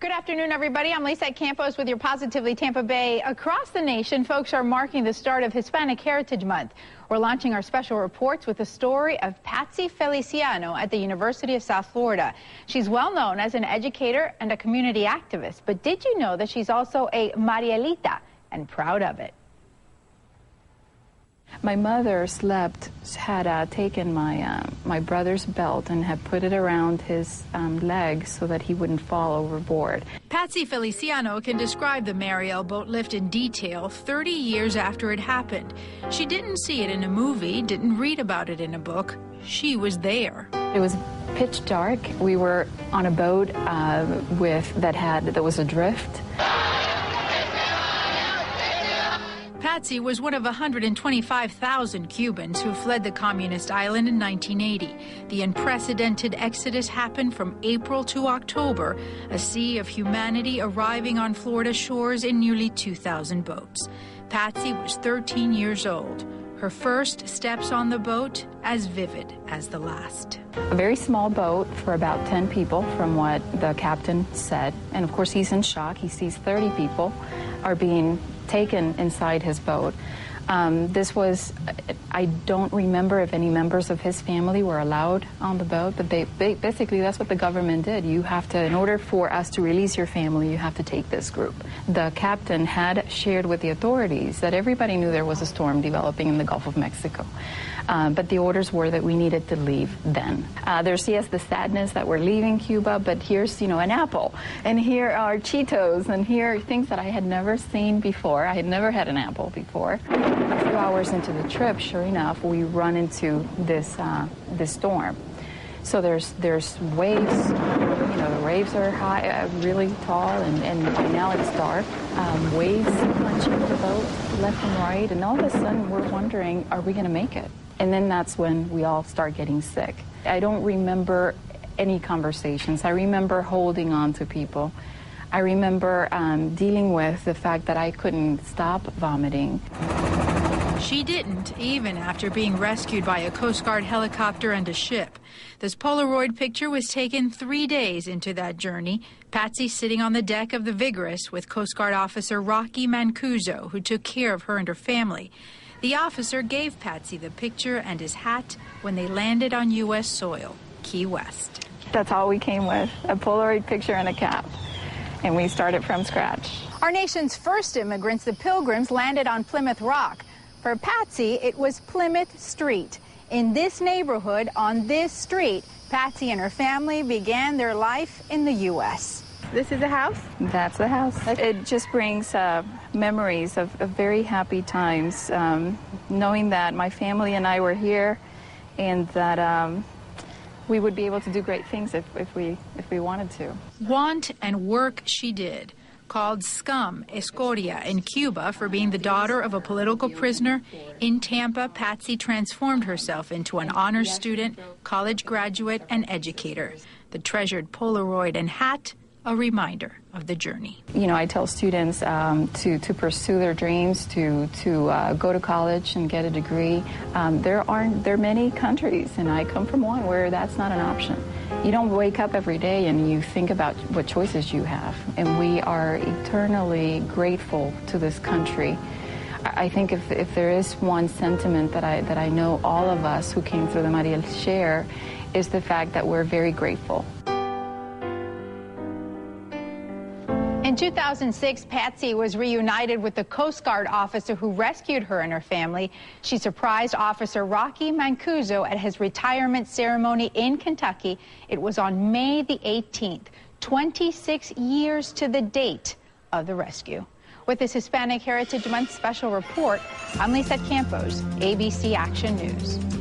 Good afternoon, everybody. I'm Lisa Campos with your Positively Tampa Bay. Across the nation, folks are marking the start of Hispanic Heritage Month. We're launching our special reports with the story of Patsy Feliciano at the University of South Florida. She's well known as an educator and a community activist, but did you know that she's also a Marielita and proud of it? My mother had taken my brother's belt and had put it around his leg so that he wouldn't fall overboard. Patsy Feliciano can describe the Mariel boat lift in detail 30 years after it happened. She didn't see it in a movie, didn't read about it in a book. She was there. It was pitch dark. We were on a boat that was adrift. Patsy was one of 125,000 Cubans who fled the communist island in 1980. The unprecedented exodus happened from April to October, a sea of humanity arriving on Florida shores in nearly 2,000 boats. Patsy was 13 years old. Her first steps on the boat as vivid as the last. A very small boat for about 10 people from what the captain said. And of course he's in shock. He sees 30 people are being taken inside his boat. I don't remember if any members of his family were allowed on the boat, but basically that's what the government did. You have to, in order for us to release your family, you have to take this group. The captain had shared with the authorities that everybody knew there was a storm developing in the Gulf of Mexico. But the orders were that we needed to leave then. There's, yes, the sadness that we're leaving Cuba, but here's, an apple, and here are Cheetos, and here are things that I had never seen before. I had never had an apple before. A few hours into the trip, sure enough, we run into this storm. So there's waves, the waves are high, really tall, and by now it's dark. Waves punching the boat left and right, and all of a sudden we're wondering, are we going to make it? And then that's when we all start getting sick. I don't remember any conversations. I remember holding on to people. I remember dealing with the fact that I couldn't stop vomiting. She didn't, even after being rescued by a Coast Guard helicopter and a ship. This Polaroid picture was taken 3 days into that journey. Patsy sitting on the deck of the Vigorous with Coast Guard officer Rocky Mancuso, who took care of her and her family. The officer gave Patsy the picture and his hat when they landed on U.S. soil, Key West. That's all we came with, a Polaroid picture and a cap. And we started from scratch. Our nation's first immigrants, the Pilgrims, landed on Plymouth Rock. For Patsy, it was Plymouth Street. In this neighborhood, on this street, Patsy and her family began their life in the U.S. This is the house? That's the house. It just brings memories of very happy times, knowing that my family and I were here and that we would be able to do great things if we wanted to. Want and work she did. Called scum, escoria, in Cuba for being the daughter of a political prisoner, in Tampa, Patsy transformed herself into an honors student, college graduate, and educator. The treasured Polaroid and hat, a reminder of the journey. I tell students to pursue their dreams, to go to college and get a degree. There are many countries, and I come from one where that's not an option. You don't wake up every day and you think about what choices you have, and we are eternally grateful to this country. I think if there is one sentiment that I know all of us who came through the Mariel share, is the fact that we're very grateful. In 2006, Patsy was reunited with the Coast Guard officer who rescued her and her family. She surprised Officer Rocky Mancuso at his retirement ceremony in Kentucky. It was on May the 18th, 26 years to the date of the rescue. With this Hispanic Heritage Month special report, I'm Lisa Campos, ABC Action News.